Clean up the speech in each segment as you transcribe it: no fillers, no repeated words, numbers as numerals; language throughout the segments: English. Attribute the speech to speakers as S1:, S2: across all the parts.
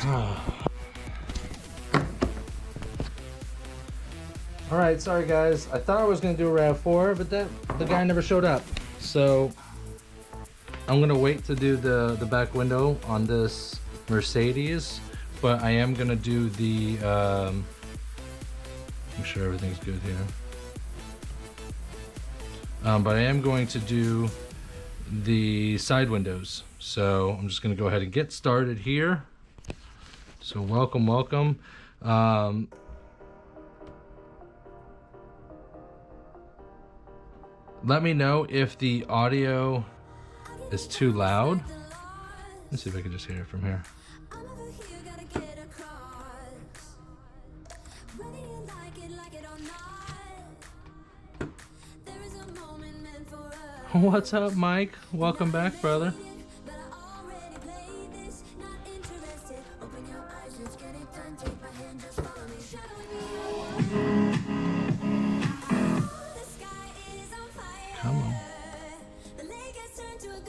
S1: All right, sorry guys. I thought I was gonna do a RAV4, but the guy never showed up. So I'm gonna wait to do the back window on this Mercedes, but I am gonna do the make sure everything's good here. But I am going to do the side windows. So I'm just gonna go ahead and get started here. So welcome, welcome. Let me know if the audio is too loud. Let's see if I can just hear it from here. What's up, Mike? Welcome back, brother. Come on.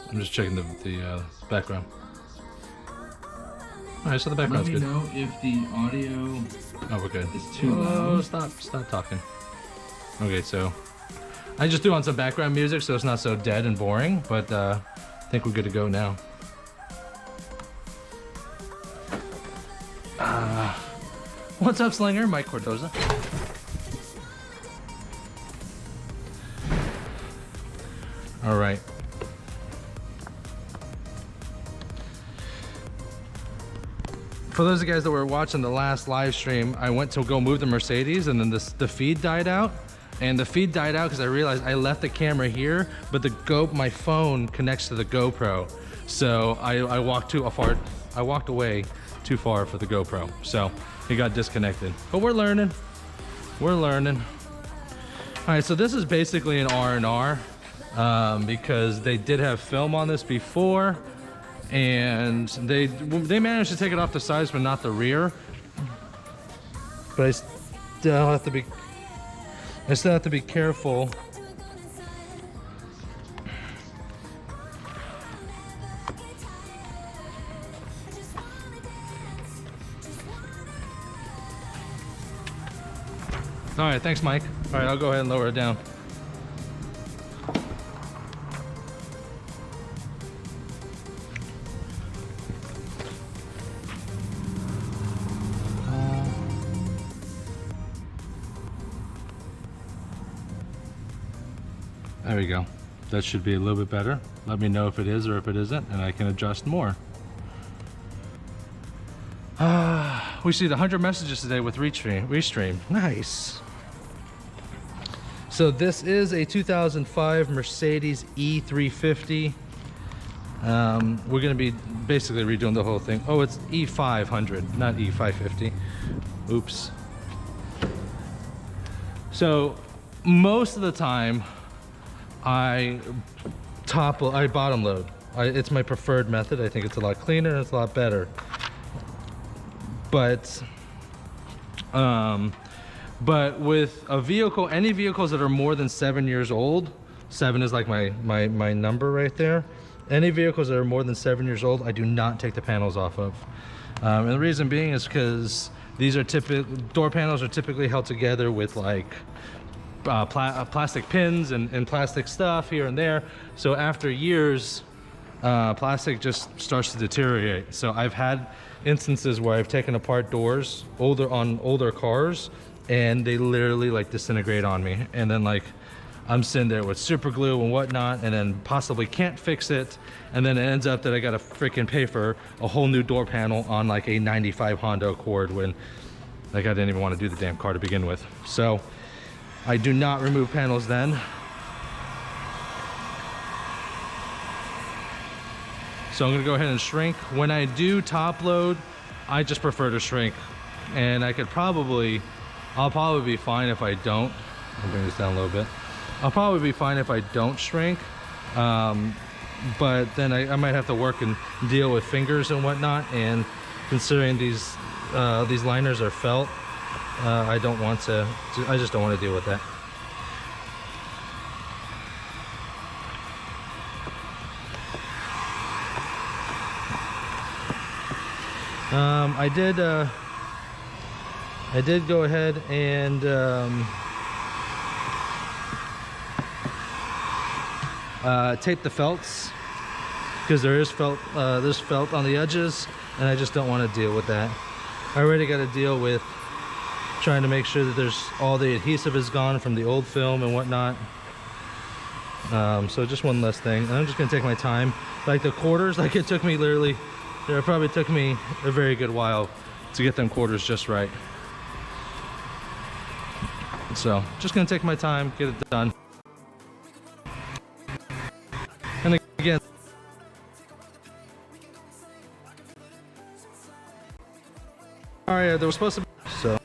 S1: I'm just checking the background. All right, so the background's good. Let me know if the audio. Oh, we're good. It's too loud. Stop talking. Okay, so I just threw on some background music so it's not so dead and boring, but I think we're good to go now. What's up, Slinger? Mike Cordoza. All right. For those of you guys that were watching the last live stream, I went to go move the Mercedes and then the feed died out. And the feed died out because I realized I left the camera here, but my phone connects to the GoPro. So I walked I walked away too far for the GoPro. So it got disconnected. But we're learning. We're learning. All right, so this is basically an R&R because they did have film on this before, and they managed to take it off the sides but not the rear. But I still have to be careful. All right, thanks, Mike. All right, I'll go ahead and lower it down. There we go. That should be a little bit better. Let me know if it is or if it isn't, and I can adjust more. We see the 100 messages today with Restream. Nice. So this is a 2005 Mercedes E350. We're gonna be basically redoing the whole thing. Oh, it's E500, not E550. Oops. So most of the time, I bottom load. It's my preferred method. I think it's a lot cleaner and it's a lot better. But with a vehicle, any vehicles that are more than 7 years old, 7 is like my number right there. Any vehicles that are more than 7 years old, I do not take the panels off of. And the reason being is because these are door panels are typically held together with like plastic pins and plastic stuff here and there. So after years, plastic just starts to deteriorate. So I've had instances where I've taken apart doors on older cars and they literally like disintegrate on me. And then like I'm sitting there with super glue and whatnot and then possibly can't fix it. And then it ends up that I gotta freaking pay for a whole new door panel on like a 95 Honda Accord when like I didn't even want to do the damn car to begin with. So I do not remove panels then. So I'm gonna go ahead and shrink. When I do top load, I just prefer to shrink. And I'll probably be fine if I don't. I'll bring this down a little bit. I'll probably be fine if I don't shrink. But then I might have to work and deal with fingers and whatnot. And considering these liners are felt, I just don't want to deal with that. I did go ahead and tape the felts, because there's felt on the edges, and I just don't want to deal with that. I already got to deal with trying to make sure that there's all the adhesive is gone from the old film and whatnot. So just one less thing, and I'm just gonna take my time. Like the quarters, like it took me literally, it probably took me a very good while to get them quarters just right. So just gonna take my time, get it done. And again, all right, there was supposed to be, so.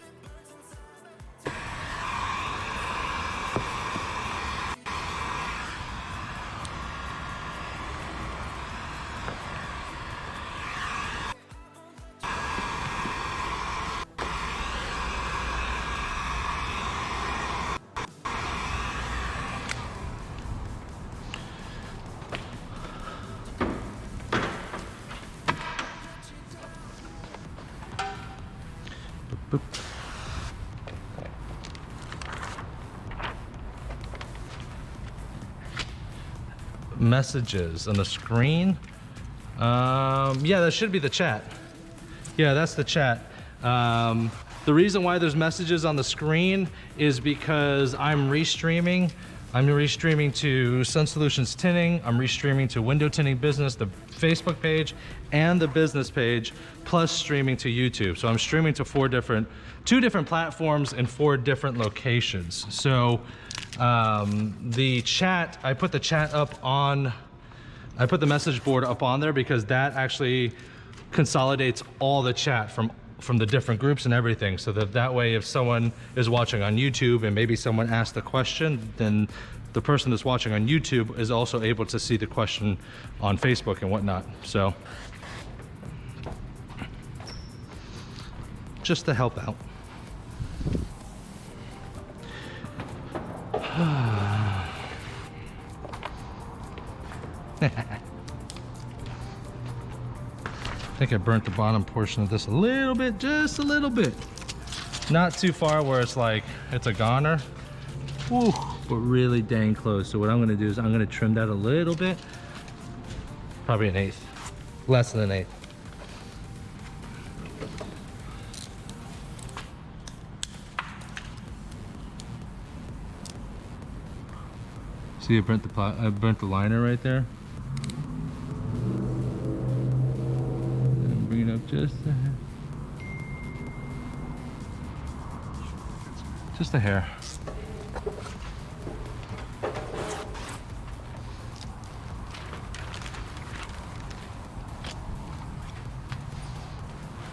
S1: Boop. Messages on the screen. Yeah, that should be the chat. Yeah, that's the chat. The reason why there's messages on the screen is because I'm restreaming. I'm restreaming to Sun Solutions Tinting. I'm restreaming to Window Tinting Business, the Facebook page, and the business page, plus streaming to YouTube. So I'm streaming to two different platforms in 4 different locations. So the chat, I put the chat up on, I put the message board up on there because that actually consolidates all the chat from the different groups and everything, so that way if someone is watching on YouTube and maybe someone asked a question, then the person that's watching on YouTube is also able to see the question on Facebook and whatnot. So just to help out. I think I burnt the bottom portion of this a little bit, just a little bit. Not too far where it's like, it's a goner. Woo, but really dang close. So what I'm gonna do is I'm gonna trim that a little bit. Probably 1/8, less than 1/8. See, I burnt the liner right there. Bring it up just a hair.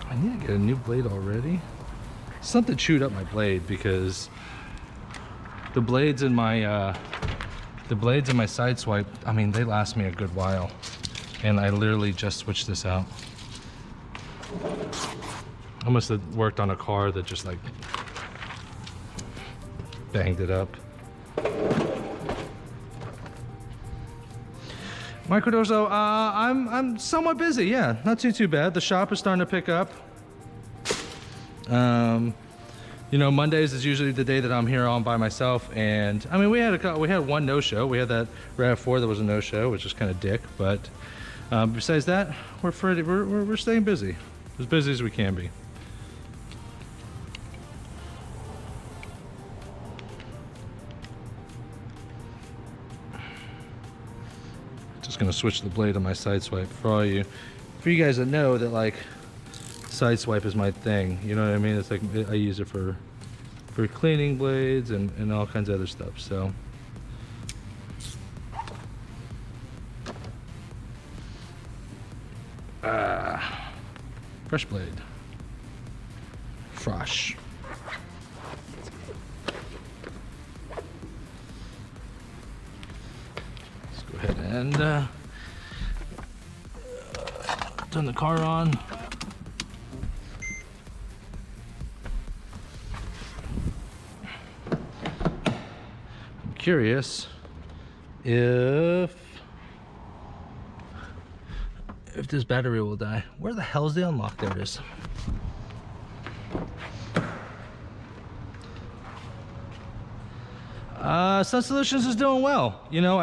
S1: I need to get a new blade already. Something chewed up my blade because the blades in my side swipe, I mean, they last me a good while, and I literally just switched this out. I must have worked on a car that just like banged it up. Microdose, I'm somewhat busy, yeah, not too bad. The shop is starting to pick up. You know, Mondays is usually the day that I'm here on by myself, and I mean, we had one no-show. We had that RAV4 that was a no-show, which is kind of dick, but besides that, we're staying busy as we can be. Just gonna switch the blade on my side swipe for you guys that know that like side swipe is my thing, you know what I mean? It's like I use it for cleaning blades and all kinds of other stuff. So fresh blade, fresh. Let's go ahead and turn the car on. Curious if if this battery will die. Where the hell is the unlock? There it is. Sun Solutions is doing well. You know,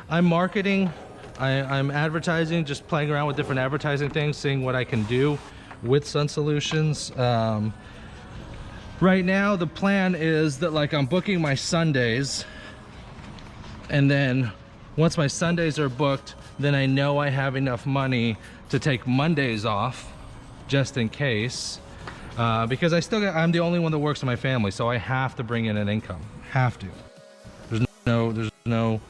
S1: I'm marketing, I'm advertising, just playing around with different advertising things, seeing what I can do with Sun Solutions. Right now, the plan is that like I'm booking my Sundays, and then once my Sundays are booked, then I know I have enough money to take Mondays off, just in case, because I'm the only one that works in my family, so I have to bring in an income. Have to. There's no,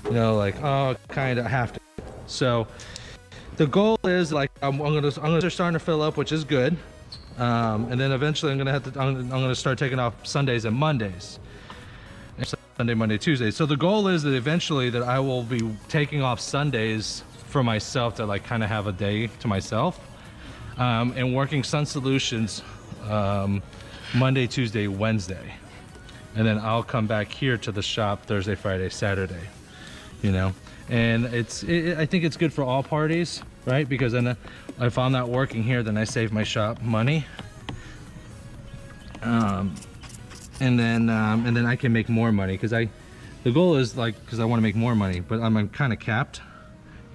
S1: you know, like, oh, kind of have to. So the goal is like I'm gonna start starting to fill up, which is good. And then eventually I'm gonna start taking off Sundays and Mondays. Sunday, Monday, Tuesday. So the goal is that eventually that I will be taking off Sundays for myself, to like kind of have a day to myself, and working Sun Solutions Monday, Tuesday, Wednesday. And then I'll come back here to the shop Thursday, Friday, Saturday, you know. And I think it's good for all parties, right? Because then if I'm not working here, then I save my shop money. And then I can make more money, because the goal is like, because I want to make more money, but I'm kind of capped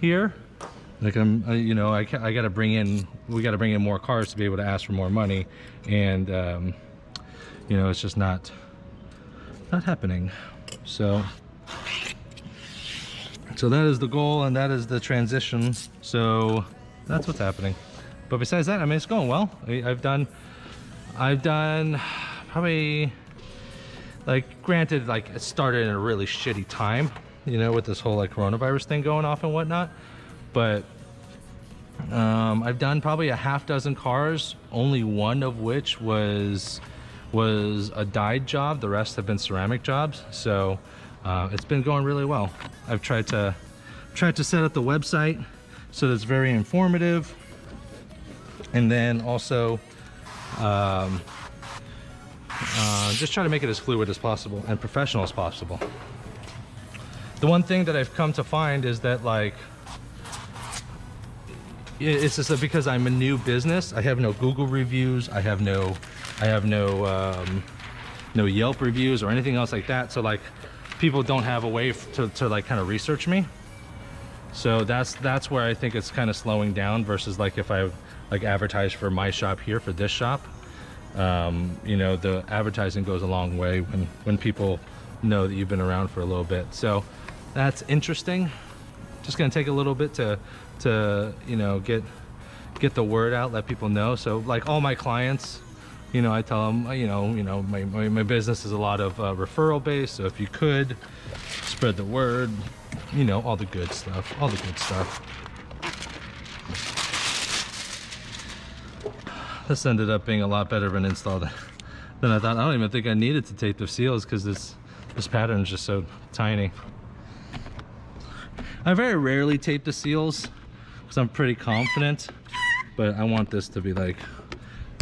S1: here. Like you know, we got to bring in more cars to be able to ask for more money, and you know, it's just not happening. So that is the goal, and that is the transition. So that's what's happening. But besides that, I mean, it's going well. I've done probably, like, granted, like, it started in a really shitty time, you know, with this whole like coronavirus thing going off and whatnot, but I've done probably a half dozen cars, only one of which was a dyed job. The rest have been ceramic jobs. So it's been going really well. I've tried to set up the website so that it's very informative, and then also just try to make it as fluid as possible and professional as possible. The one thing that I've come to find is that, like, it's just that because I'm a new business, I have no Google reviews, I have no Yelp reviews or anything else like that. So like, people don't have a way to like kind of research me. So that's where I think it's kind of slowing down, versus like if I like advertise for my shop here, for this shop. You know, the advertising goes a long way when people know that you've been around for a little bit. So that's interesting. Just gonna take a little bit to you know, get the word out, let people know. So like all my clients, you know, I tell them, you know, my business is a lot of referral based. So if you could spread the word, you know, all the good stuff. This ended up being a lot better of an install than I thought. I don't even think I needed to tape the seals, because this pattern is just so tiny. I very rarely tape the seals because I'm pretty confident, but I want this to be like,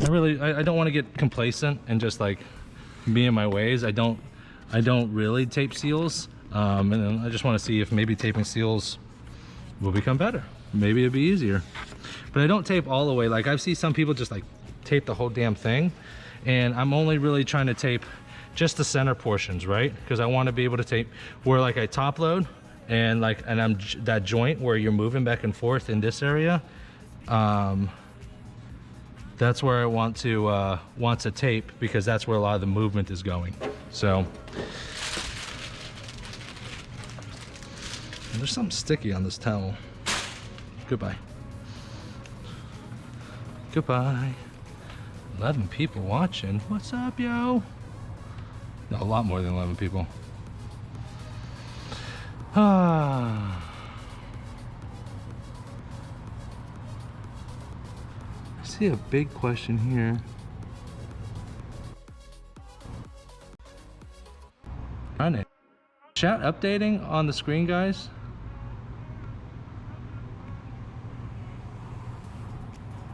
S1: I don't want to get complacent and just like be in my ways. I don't really tape seals, and then I just want to see if maybe taping seals will become better. Maybe it'd be easier. But I don't tape all the way. Like, I've seen some people just like tape the whole damn thing, and I'm only really trying to tape just the center portions, right? Because I want to be able to tape where like I top load, and I'm that joint where you're moving back and forth in this area. That's where I want to tape, because that's where a lot of the movement is going. So there's something sticky on this towel. Goodbye. 11 people watching. What's up, yo? No, a lot more than 11 people. I see a big question here. Chat updating on the screen, guys.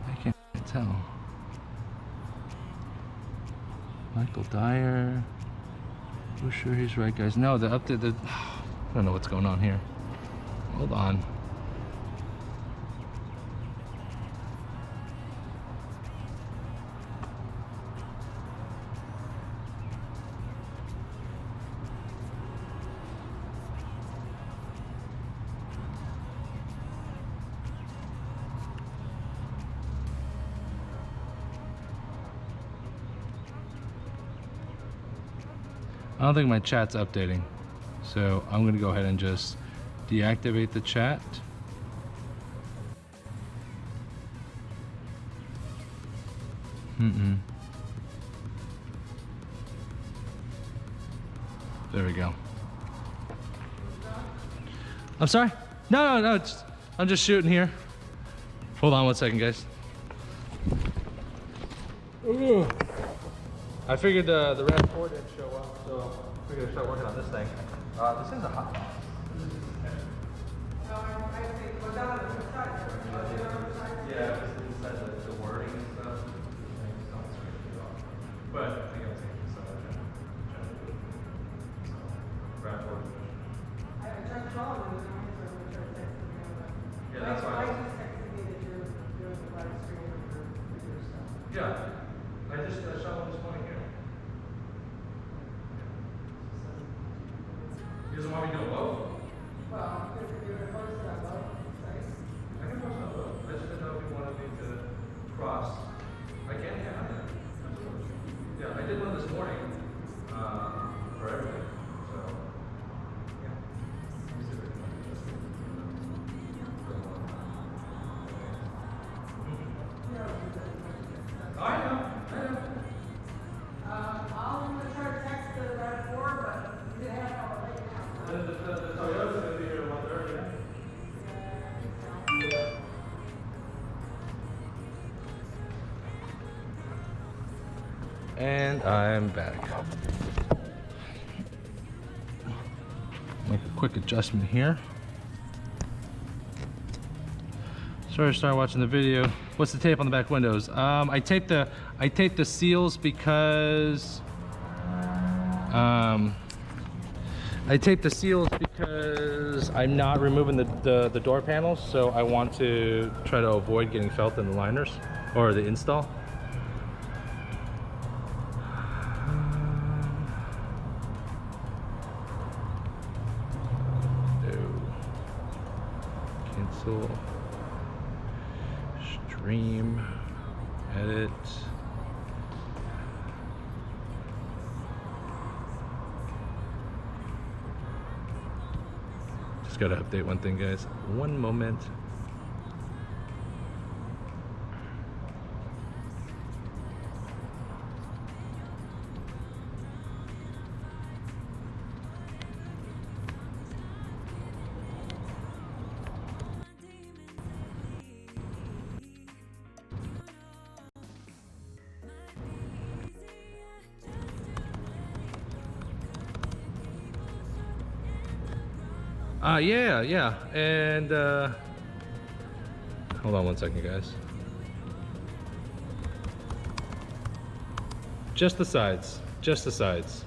S1: I can't tell. Michael Dyer. We're sure he's right, guys. No, the update. I don't know what's going on here. Hold on. I don't think my chat's updating. So I'm gonna go ahead and just deactivate the chat. There we go. I'm sorry? No, I'm just shooting here. Hold on one second, guys. Ooh. I figured the RAV4 didn't show up, so I figured I'd start working on this thing. This is a hot box. Yeah, it said the wording and stuff. But I think I'll take this out. RAV4.
S2: I tried calling them, and I texted me.
S1: Yeah, that's fine.
S2: I just texted me that you're doing the live stream for your stuff.
S1: Yeah, I just shot one this morning here. You doesn't want me to do both?
S2: Well, if you're going to post that, well, nice.
S1: I can post on both. I just didn't know if you wanted me to cross. I can, yeah. Absolutely. Yeah, I did one this morning for everything. So, yeah. Let me see if I can adjust it. I know.
S2: I'm going to try to text the RAV4, but you didn't have all the right now.
S1: The Toyota's going to be here at 1:30, yeah? And I'm back. Make a quick adjustment here. Sorry to start watching the video. What's the tape on the back windows? I taped the seals because I'm not removing the door panels, so I want to try to avoid getting felt in the liners or the install. Cancel. Stream. Edit. Just gotta update one thing, guys. One moment. Yeah, and hold on one second, guys. Just the sides, just the sides.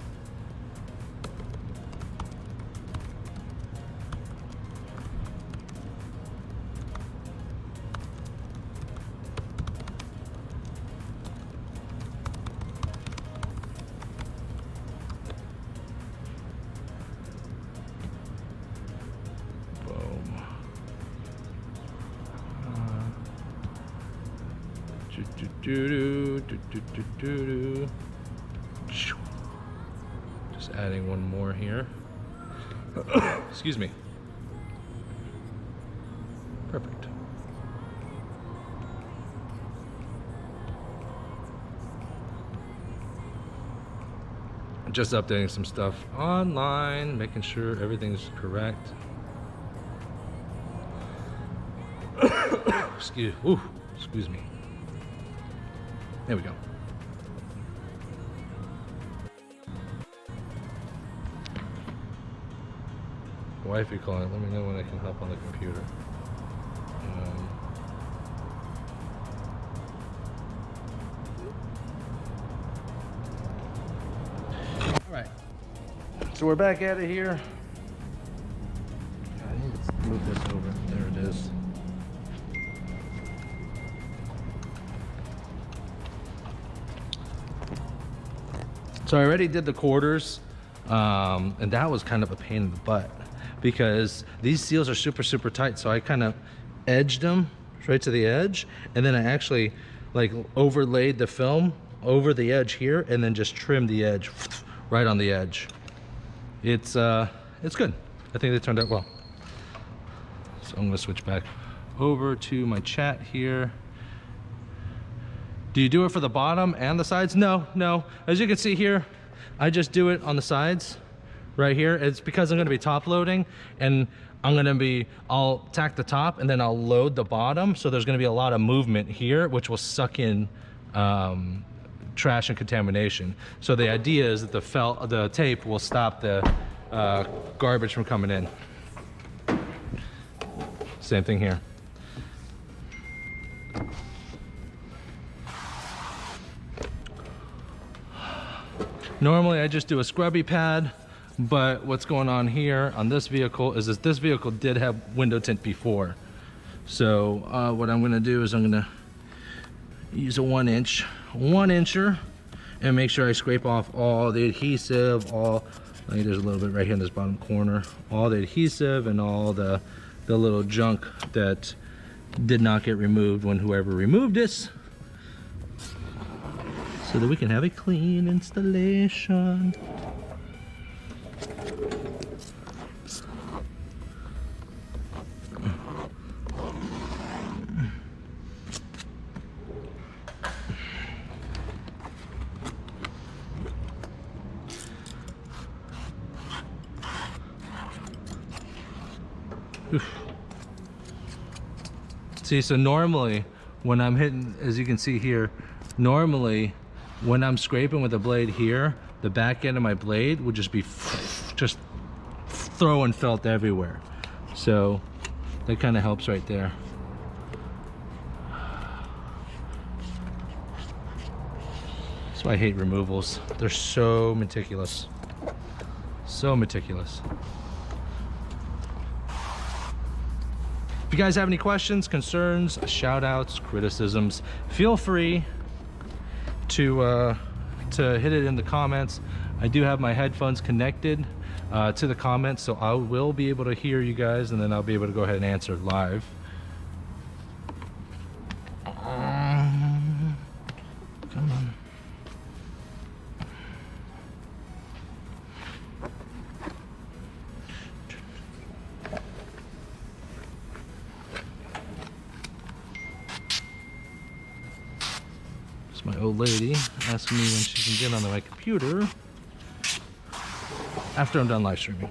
S1: Just adding one more here. Excuse me. Perfect. Just updating some stuff online, making sure everything's correct. Excuse me. There we go. Wifey calling. Let me know when I can hop on the computer. All right. So we're back at it here. I need to move this over. There it is. So I already did the quarters, and that was kind of a pain in the butt because these seals are super tight. So I kind of edged them right to the edge, and then I actually like overlaid the film over the edge here, and then just trimmed the edge right on the edge. it's good. I think they turned out well. So I'm gonna switch back over to my chat here. Do you do it for the bottom and the sides? No, no. As you can see here, I just do it on the sides right here. It's because I'm gonna be top loading, and I'll tack the top and then I'll load the bottom. So there's gonna be a lot of movement here, which will suck in trash and contamination. So the idea is that the tape will stop the garbage from coming in. Same thing here. Normally I just do a scrubby pad, but what's going on here on this vehicle is that this vehicle did have window tint before. So what I'm gonna do is I'm gonna use a 1-incher and make sure I scrape off all the adhesive, I think there's a little bit right here in this bottom corner, all the adhesive and all the little junk that did not get removed when whoever removed this, so that we can have a clean installation. Oof. See, so normally when I'm hitting, as you can see here, normally when I'm scraping with the blade here, the back end of my blade would just be just throwing felt everywhere. So that kind of helps right there. That's why I hate removals. They're so meticulous. So meticulous. If you guys have any questions, concerns, shout outs, criticisms, feel free to hit it in the comments. I do have my headphones connected to the comments, so I will be able to hear you guys, and then I'll be able to go ahead and answer live. Come on. My old lady asking me when she can get on my computer after I'm done live streaming.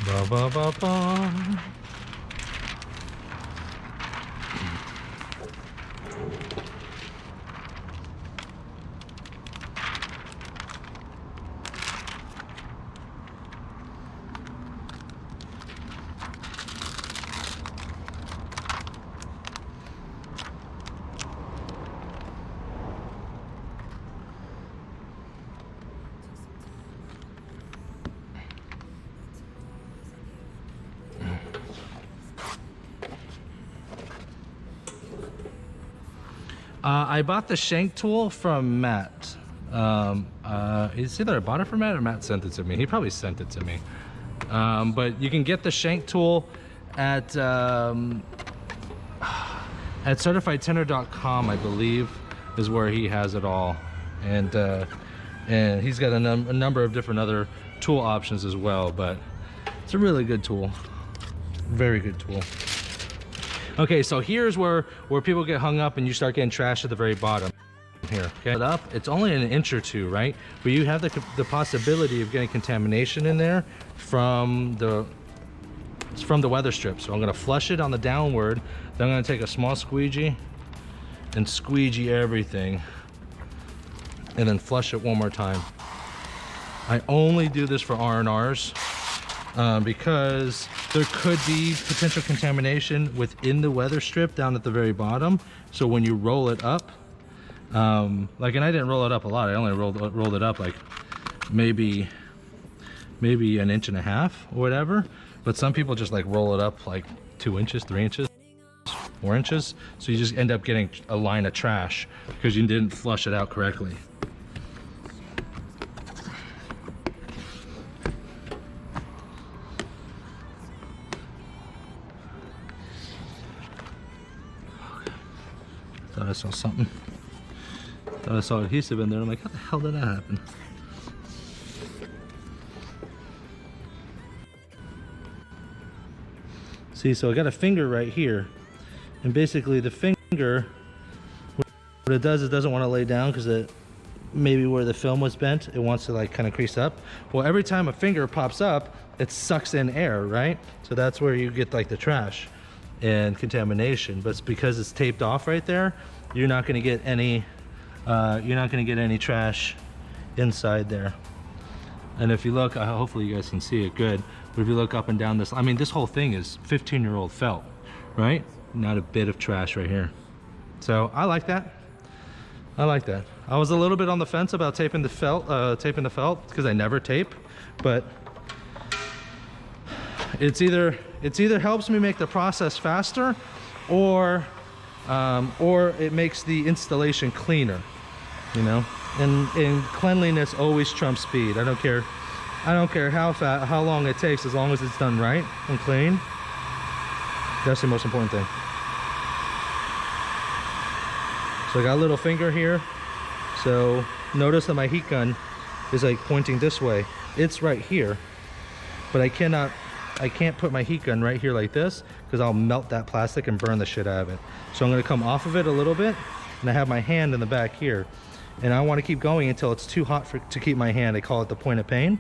S1: Ba ba ba ba. I bought the shank tool from Matt. It's either I bought it from Matt or Matt sent it to me. He probably sent it to me. But you can get the shank tool at certifiedtinter.com, I believe, is where he has it all. And he's got a number of different other tool options as well, but it's a really good tool. Very good tool. Okay, so here's where people get hung up and you start getting trash at the very bottom. Here, okay, up, it's only an inch or two, right? But you have the possibility of getting contamination in there from the weather strip. So I'm gonna flush it on the downward, then I'm gonna take a small squeegee and squeegee everything, and then flush it one more time. I only do this for R&Rs because there could be potential contamination within the weather strip down at the very bottom. So when you roll it up, and I didn't roll it up a lot. I only rolled it up like maybe an inch and a half or whatever. But some people just like roll it up like 2 inches, 3 inches, 4 inches. So you just end up getting a line of trash because you didn't flush it out correctly. Thought I saw something. Thought I saw adhesive in there. I'm like, how the hell did that happen? See, so I got a finger right here, and basically the finger, what it does, it doesn't want to lay down because it maybe where the film was bent, it wants to like kind of crease up. Well, every time a finger pops up, it sucks in air, right? So that's where you get like the trash and contamination. But it's because it's taped off right there, you're not going to get any trash inside there. And if you look, hopefully you guys can see it good, but if you look up and down this, I mean, this whole thing is 15-year-old felt, right? Not a bit of trash right here. So I like that. I like that. I was a little bit on the fence about taping the felt because I never tape, but it's either helps me make the process faster, or it makes the installation cleaner, you know. And cleanliness always trumps speed. I don't care how long it takes, as long as it's done right and clean. That's the most important thing. So I got a little finger here. So notice that my heat gun is like pointing this way. It's right here, but I can't put my heat gun right here like this because I'll melt that plastic and burn the shit out of it. So I'm gonna come off of it a little bit, and I have my hand in the back here. And I want to keep going until it's too hot to keep my hand. I call it the point of pain,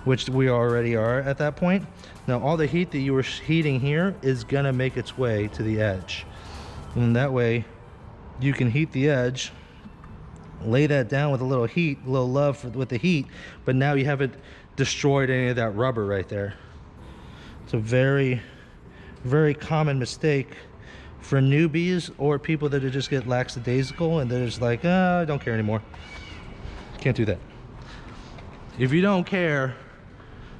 S1: which we already are at that point. Now all the heat that you were heating here is gonna make its way to the edge. And that way you can heat the edge, lay that down with a little heat, a little love with the heat, but now you haven't destroyed any of that rubber right there. It's a very, very common mistake for newbies or people that just get lackadaisical and they're just like, I don't care anymore. Can't do that. If you don't care,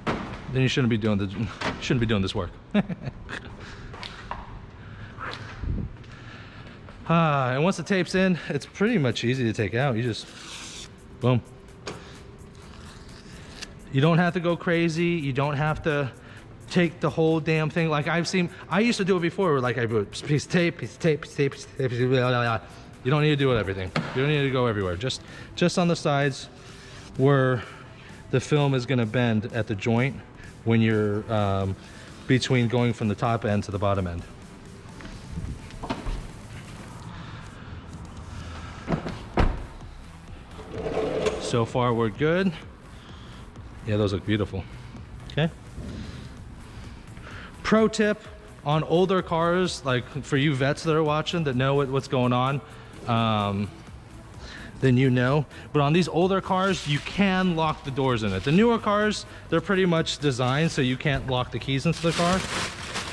S1: then you shouldn't be doing this work. And once the tape's in, it's pretty much easy to take out. You just, boom. You don't have to go crazy. You don't have to take the whole damn thing. Like I used to do it before, where like I put piece of tape, blah, blah, blah. You don't need to do it everything. You don't need to go everywhere. Just on the sides where the film is gonna bend at the joint when you're between going from the top end to the bottom end. So far we're good. Yeah, those look beautiful. Okay. Pro tip on older cars, like for you vets that are watching that know what's going on, then you know. But on these older cars, you can lock the doors in it. The newer cars, they're pretty much designed so you can't lock the keys into the car.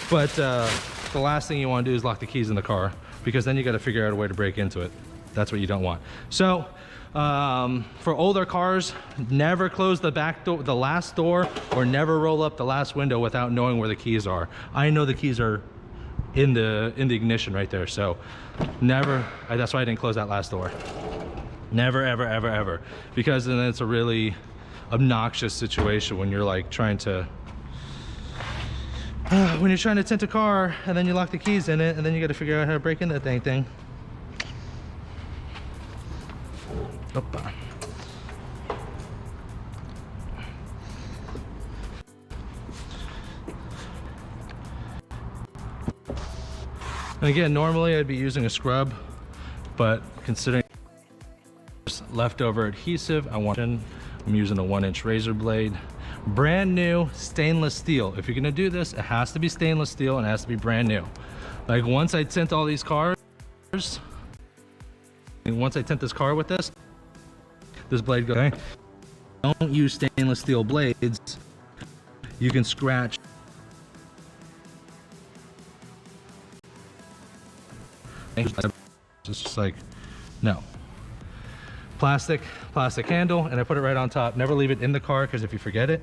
S1: But the last thing you want to do is lock the keys in the car, because then you got to figure out a way to break into it. That's what you don't want. So for older cars, never close the back door, the last door, or never roll up the last window without knowing where the keys are. I know the keys are in the ignition right there, so never. That's why I didn't close that last door. Never, ever, ever, ever, because then it's a really obnoxious situation when you're like trying to tint a car and then you lock the keys in it and then you got to figure out how to break in that dang thing. Opa. And again, normally I'd be using a scrub, but considering leftover adhesive, I'm using a 1-inch razor blade. Brand new stainless steel. If you're gonna do this, it has to be stainless steel and it has to be brand new. Like once I tint all these cars, and once I tint this car with this blade goes, okay? Don't use stainless steel blades. You can scratch. It's just like, no. Plastic handle, and I put it right on top. Never leave it in the car, because if you forget it,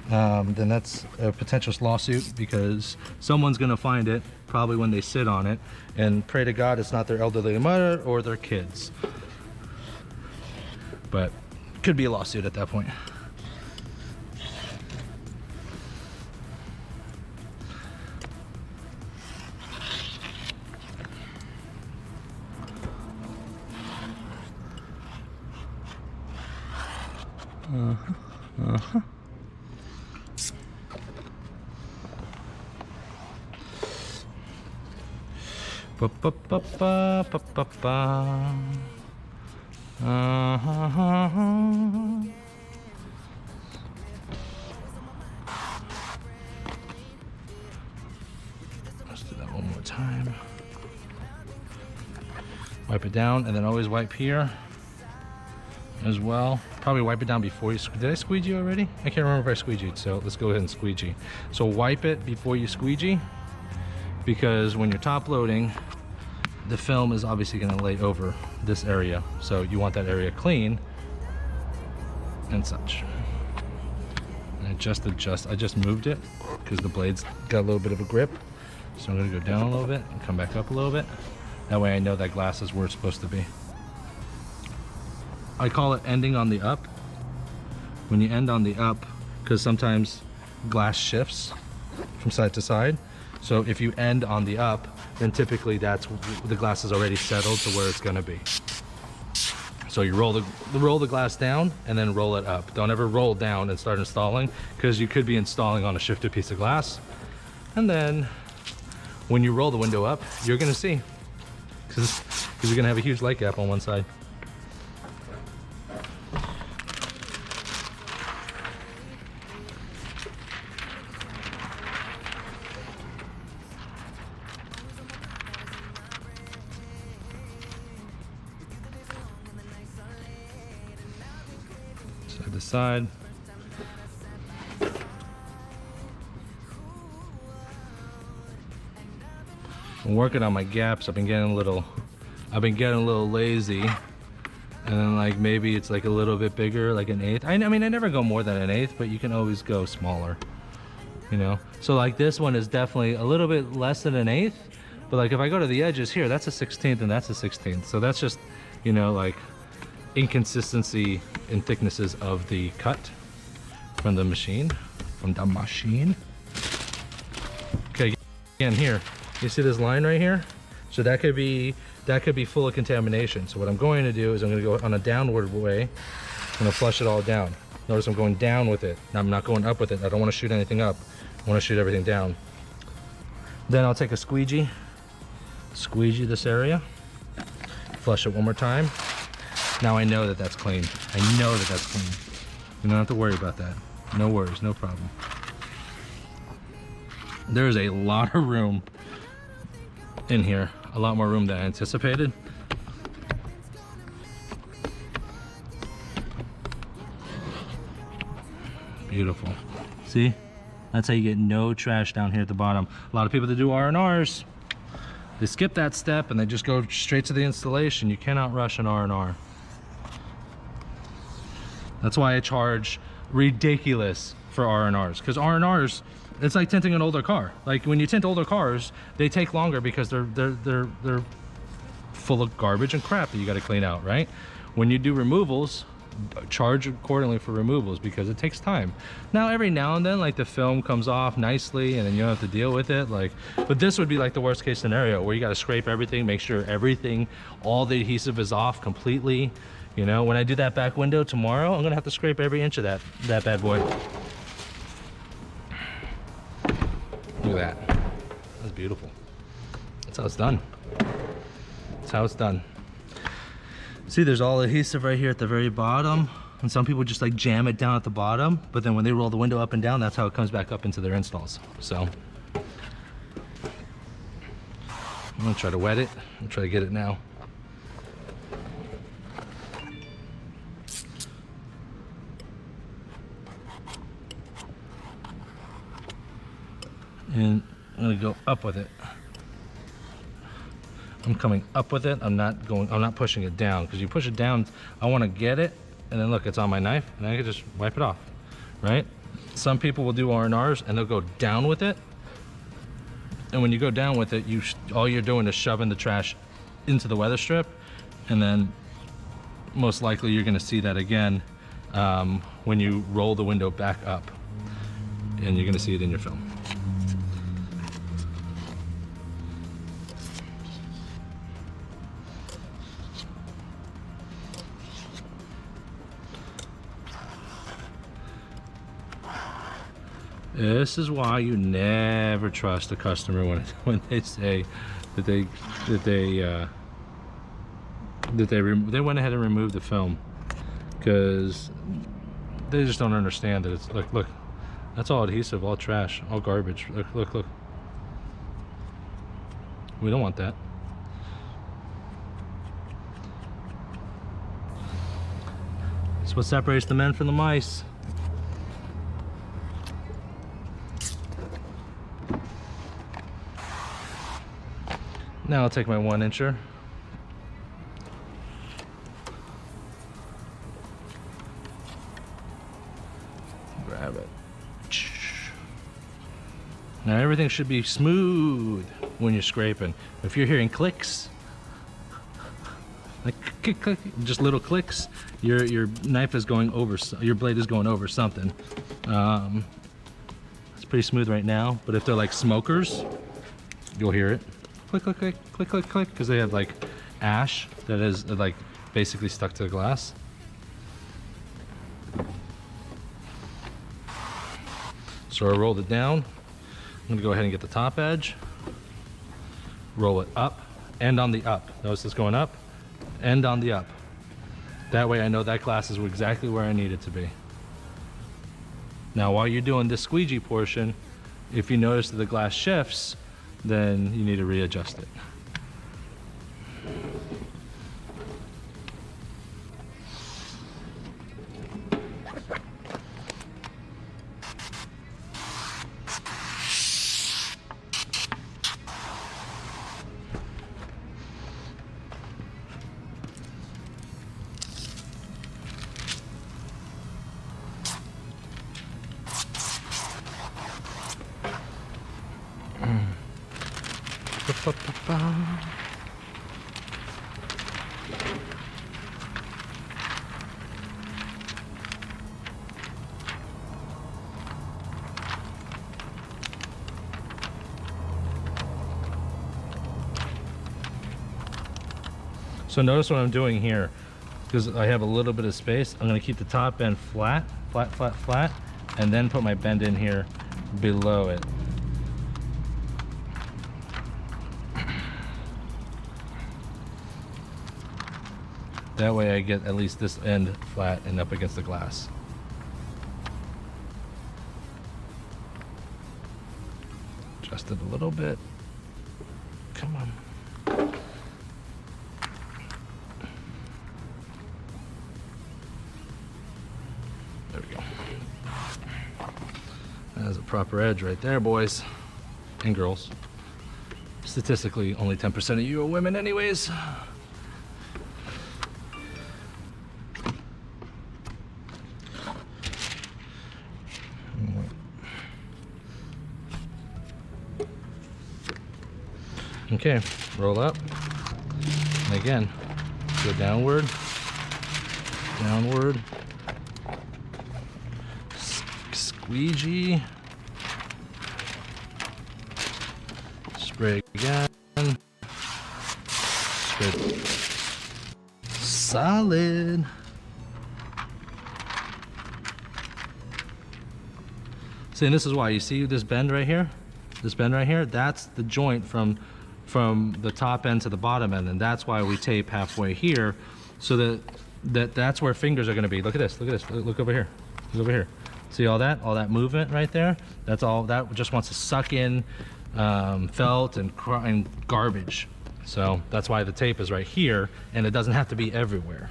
S1: then that's a potential lawsuit, because someone's gonna find it probably when they sit on it, and pray to God it's not their elderly mother or their kids. But could be a lawsuit at that point. Ba ba ba ba ba ba ba. Let's do that one more time. Wipe it down, and then always wipe here as well. Probably wipe it down before you. Did I squeegee already? I can't remember if I squeegeed, so let's go ahead and squeegee. So wipe it before you squeegee, because when you're top loading, the film is obviously going to lay over this area, so you want that area clean and such. And I just moved it because the blades got a little bit of a grip, so I'm going to go down a little bit and come back up a little bit. That way I know that glass is where it's supposed to be. I call it ending on the up. When you end on the up, because sometimes glass shifts from side to side, so if you end on the up, then typically that's the glass is already settled to where it's going to be. So you roll the glass down and then roll it up. Don't ever roll down and start installing, because you could be installing on a shifted piece of glass, and then when you roll the window up, you're going to see, because you're going to have a huge light gap on one side. Side to side. I'm working on my gaps. I've been getting a little lazy, and then like maybe it's like a little bit bigger, like an eighth. I mean, I never go more than an eighth, but you can always go smaller, you know. So like this one is definitely a little bit less than an eighth, but like if I go to the edges here, that's a 16th and that's a 16th. So that's just, you know, like inconsistency in thicknesses of the cut from the machine. Okay, again here, you see this line right here? So that could be full of contamination. So what I'm going to do is I'm going to go on a downward way. I'm going to flush it all down. Notice I'm going down with it. I'm not going up with it. I don't want to shoot anything up. I want to shoot everything down. Then I'll take a squeegee this area, flush it one more time. Now I know that that's clean. I know that that's clean. You don't have to worry about that. No worries, no problem. There is a lot of room in here, a lot more room than I anticipated. Beautiful. See? That's how you get no trash down here at the bottom. A lot of people that do R&Rs, they skip that step and they just go straight to the installation. You cannot rush an R&R. That's why I charge ridiculous for R&Rs, because R&Rs, it's like tinting an older car. Like when you tint older cars, they take longer because they're full of garbage and crap that you got to clean out, right? When you do removals, charge accordingly for removals because it takes time. Now every now and then, like the film comes off nicely and then you don't have to deal with it, like, but this would be like the worst case scenario where you got to scrape everything, make sure everything, all the adhesive is off completely. You know, when I do that back window tomorrow, I'm gonna have to scrape every inch of that bad boy. Look at that. That's beautiful. That's how it's done. That's how it's done. See, there's all adhesive right here at the very bottom, and some people just like jam it down at the bottom, but then when they roll the window up and down, that's how it comes back up into their installs. So I'm gonna try to wet it. I'm gonna try to get it now. And I'm gonna go up with it. I'm coming up with it. I'm not pushing it down, because you push it down, I want to get it, and then look, it's on my knife, and I can just wipe it off, right? Some people will do R&Rs and they'll go down with it. And when you go down with it, all you're doing is shoving the trash into the weather strip, and then most likely you're gonna see that again when you roll the window back up, and you're gonna see it in your film. This is why you never trust a customer when they say that they went ahead and removed the film, because they just don't understand that it's look, that's all adhesive, all trash, all garbage. Look. We don't want that. It's what separates the men from the mice. Now I'll take my 1-incher. Grab it. Now everything should be smooth when you're scraping. If you're hearing clicks, like click, click, just little clicks, your knife is going over, your blade is going over something. It's pretty smooth right now, but if they're like smokers, you'll hear it. Click, click, click, click, click, click, because they have like ash that is like basically stuck to the glass. So I rolled it down. I'm gonna go ahead and get the top edge, roll it up, end on the up. Notice it's going up, end on the up. That way I know that glass is exactly where I need it to be. Now while you're doing this squeegee portion, if you notice that the glass shifts, then you need to readjust it. So notice what I'm doing here, because I have a little bit of space. I'm going to keep the top end flat, flat, flat, flat, and then put my bend in here below it. That way I get at least this end flat and up against the glass. Adjust it a little bit. Come on. There we go. That's a proper edge right there, boys and girls. Statistically, only 10% of you are women anyways. Okay, roll up, and again, go downward, downward, squeegee, spray again, spray, solid. See, and this is why, you see this bend right here? This bend right here, that's the joint from the top end to the bottom end, and that's why we tape halfway here, so that's where fingers are going to be. Look at this, look over here, look over here. See all that movement right there? That's all, that just wants to suck in felt and garbage. So that's why the tape is right here, and it doesn't have to be everywhere.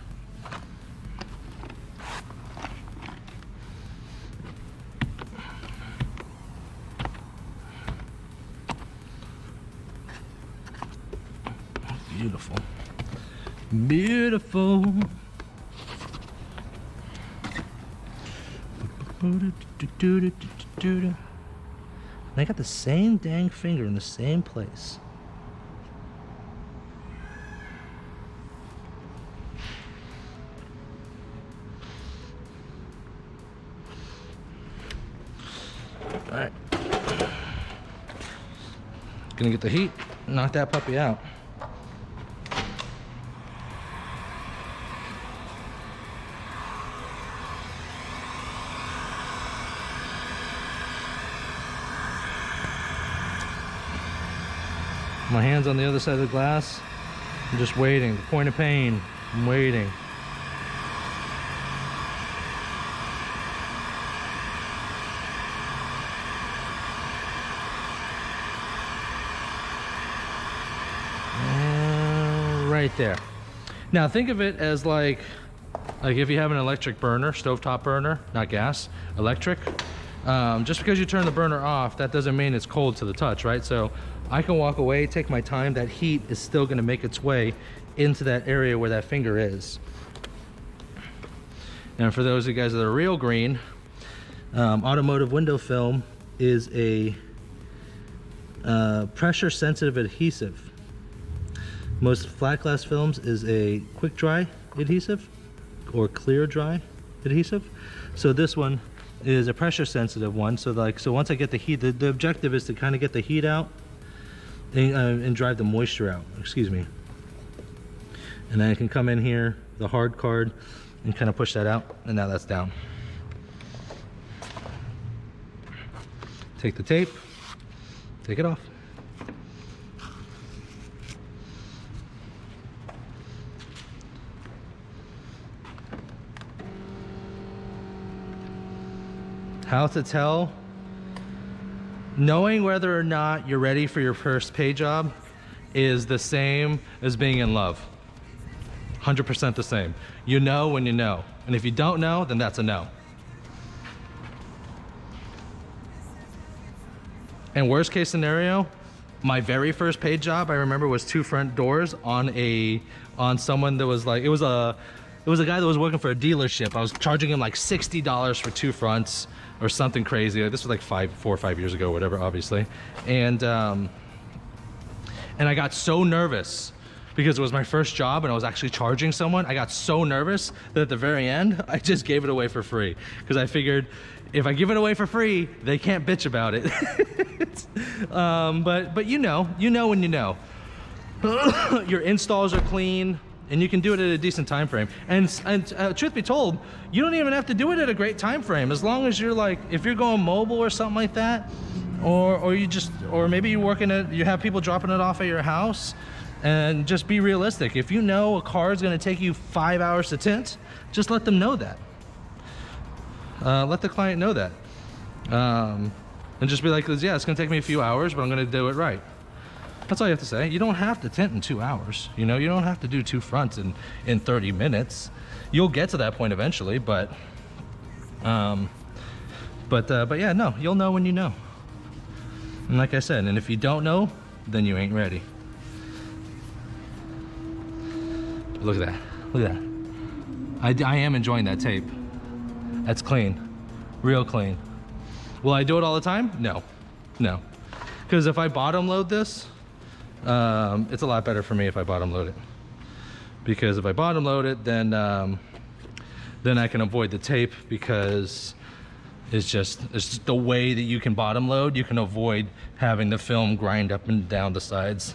S1: Beautiful. Beautiful. And I got the same dang finger in the same place. All right. Gonna get the heat, knock that puppy out. My hand's on the other side of the glass. I'm just waiting. The point of pain. I'm waiting. Right there. Now think of it as like if you have an electric burner, stovetop burner, not gas, electric. Just because you turn the burner off, that doesn't mean it's cold to the touch, right? So I can walk away, take my time. That heat is still going to make its way into that area where that finger is. And for those of you guys that are real green, automotive window film is a pressure sensitive adhesive. Most flat glass films is a quick dry adhesive or clear dry adhesive. So this one is a pressure sensitive one. So once I get the heat, the objective is to kind of get the heat out and drive the moisture out, excuse me. And then I can come in here, the hard card, and kind of push that out, and now that's down. Take the tape, take it off. How to tell? Knowing whether or not you're ready for your first paint job is the same as being in love. 100% the same. You know when you know. And if you don't know, then that's a no. And worst case scenario, my very first paint job I remember was 2 front doors on someone that was like, it was a guy that was working for a dealership. I was charging him like $60 for 2 fronts or something crazy. This was like 4 or 5 years ago, whatever, obviously. And I got so nervous because it was my first job and I was actually charging someone. I got so nervous that at the very end, I just gave it away for free. Because I figured if I give it away for free, they can't bitch about it. But you know when you know. Your installs are clean, and you can do it at a decent time frame. And truth be told, you don't even have to do it at a great time frame. As long as you're like, if you're going mobile or something like that, or maybe you have people dropping it off at your house, and just be realistic. If you know a car is gonna take you 5 hours to tint, just let them know that. Let the client know that. And just be like, yeah, it's gonna take me a few hours, but I'm gonna do it right. That's all you have to say. You don't have to tint in 2 hours. You know, you don't have to do 2 fronts in 30 minutes. You'll get to that point eventually, but yeah, no, you'll know when you know. And like I said, and if you don't know, then you ain't ready. Look at that, look at that. I am enjoying that tape. That's clean, real clean. Will I do it all the time? No, no. Because if I bottom load this, it's a lot better for me if I bottom load it. Because if I bottom load it, then I can avoid the tape, because it's just the way that you can bottom load. You can avoid having the film grind up and down the sides.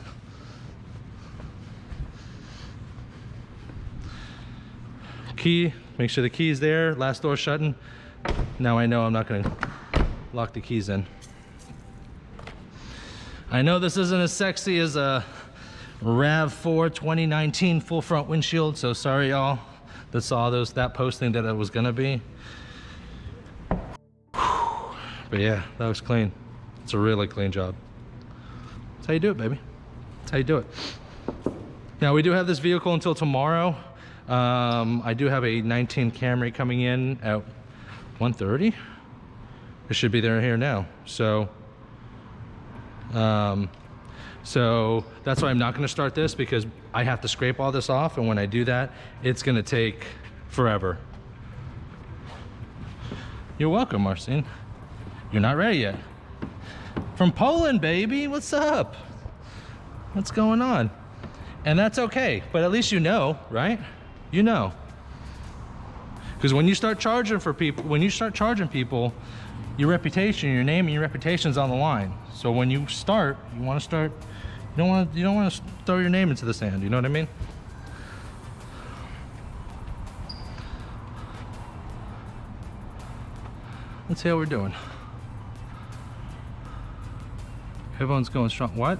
S1: Key, make sure the key's there. Last door shutting. Now I know I'm not gonna lock the keys in. I know this isn't as sexy as a RAV4 2019 full front windshield, so sorry y'all that saw that posting that it was gonna be. But yeah, that was clean. It's a really clean job. That's how you do it, baby. That's how you do it. Now we do have this vehicle until tomorrow. I do have a 19 Camry coming in at 1:30. It should be here now. So that's why I'm not going to start this, because I have to scrape all this off, and when I do that, it's going to take forever. You're welcome, Marcin. You're not ready yet. From Poland, baby. What's up? What's going on? And that's okay, but at least you know, right? You know. Because when you start charging for people, your reputation, your name and your reputation's on the line. So when you start, you want to start, you don't want to throw your name into the sand, you know what I mean? Let's see how we're doing. Everyone's going strong. What?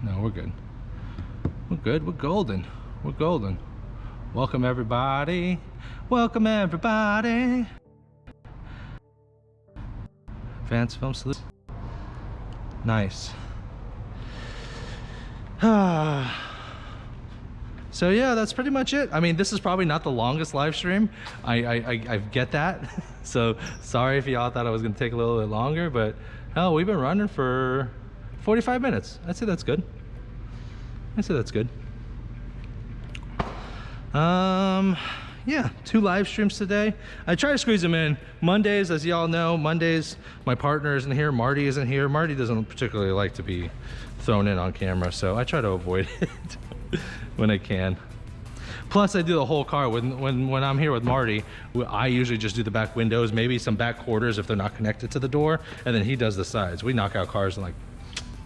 S1: No, we're good. We're good. We're golden. We're golden. Welcome everybody. Welcome everybody. Advanced film salute. Nice. So yeah, that's pretty much it. I mean, this is probably not the longest live stream. I get that. So sorry if y'all thought I was gonna take a little bit longer, but hell, we've been running for 45 minutes. I'd say that's good. I'd say that's good. Yeah, 2 live streams today. I try to squeeze them in. Mondays, as y'all know, Mondays, my partner isn't here. Marty isn't here. Marty doesn't particularly like to be thrown in on camera, so I try to avoid it when I can. Plus, I do the whole car. When I'm here with Marty, I usually just do the back windows, maybe some back quarters if they're not connected to the door, and then he does the sides. We knock out cars in like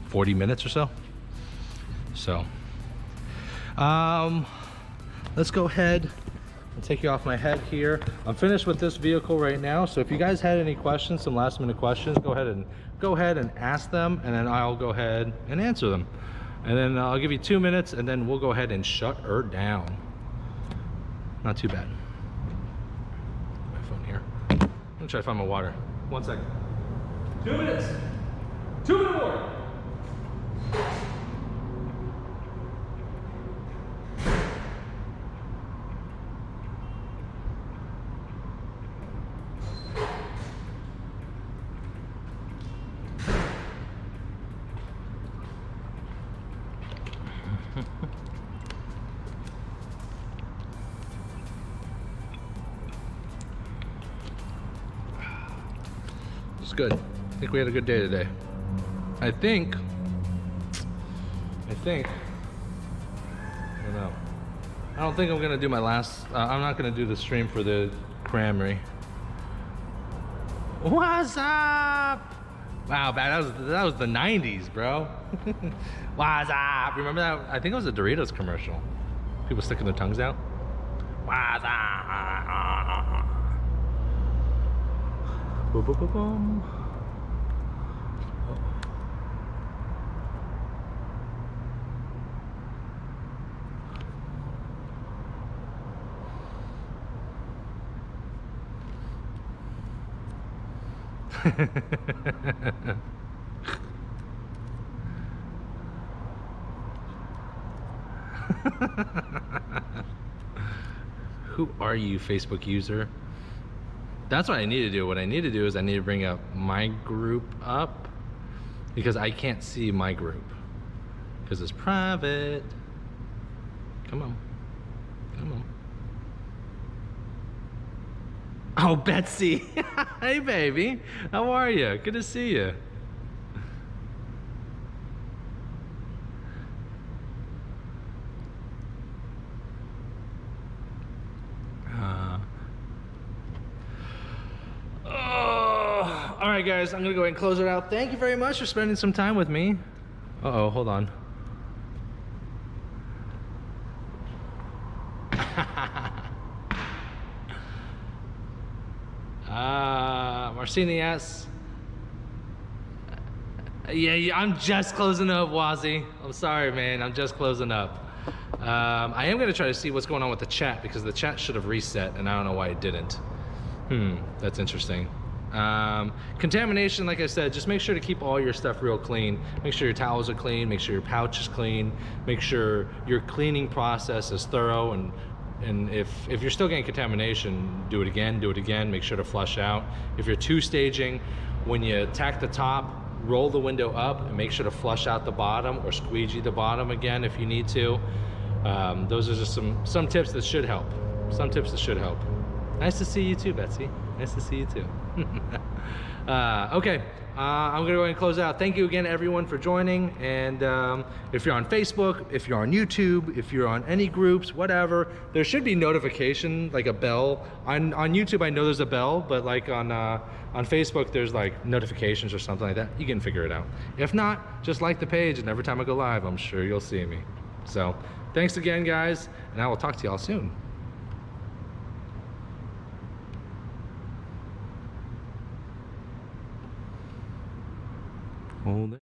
S1: 40 minutes or so. So, let's go ahead and take you off my head here. I'm finished with this vehicle right now, so if you guys had any questions, some last minute questions, go ahead and ask them, and then I'll go ahead and answer them. And then I'll give you 2 minutes, and then we'll go ahead and shut her down. Not too bad. My phone here. I'm gonna try to find my water. 1 second. 2 minutes. 2 minute warning. It's good. I think we had a good day today. I think, I don't know. I don't think I'm gonna do my last, I'm not gonna do the stream for the Camry. What's up? Wow, man, that was the 90s, bro. What's up? Remember that? I think it was a Doritos commercial. People sticking their tongues out. What's up? Boom, boom, boom, boom. Who are you, Facebook user? That's what I need to do. What I need to do is I need to bring up my group up, because I can't see my group because it's private. Come on. Come on. Oh, Betsy. Hey, baby. How are you? Good to see you. All right, guys, I'm gonna go ahead and close it out. Thank you very much for spending some time with me. Uh-oh, hold on. Marcini, yes. Yeah, I'm just closing up, Wazzy. I'm sorry, man. I'm just closing up. I am gonna try to see what's going on with the chat, because the chat should have reset, and I don't know why it didn't. That's interesting. Contamination, like I said, just make sure to keep all your stuff real clean. Make sure your towels are clean, make sure your pouch is clean, make sure your cleaning process is thorough, and if you're still getting contamination, do it again, make sure to flush out. If you're two-staging, when you tack the top, roll the window up and make sure to flush out the bottom, or squeegee the bottom again if you need to. Those are just some tips that should help. Some tips that should help. Nice to see you too, Betsy. Nice to see you too. Okay, I'm gonna go ahead and close out. Thank you again, everyone, for joining. And if you're on Facebook, if you're on YouTube, if you're on any groups, whatever, there should be notification, like a bell. On YouTube, I know there's a bell, but like on Facebook, there's like notifications or something like that. You can figure it out. If not, just like the page, and every time I go live, I'm sure you'll see me. So thanks again, guys, and I will talk to y'all soon. Hold it.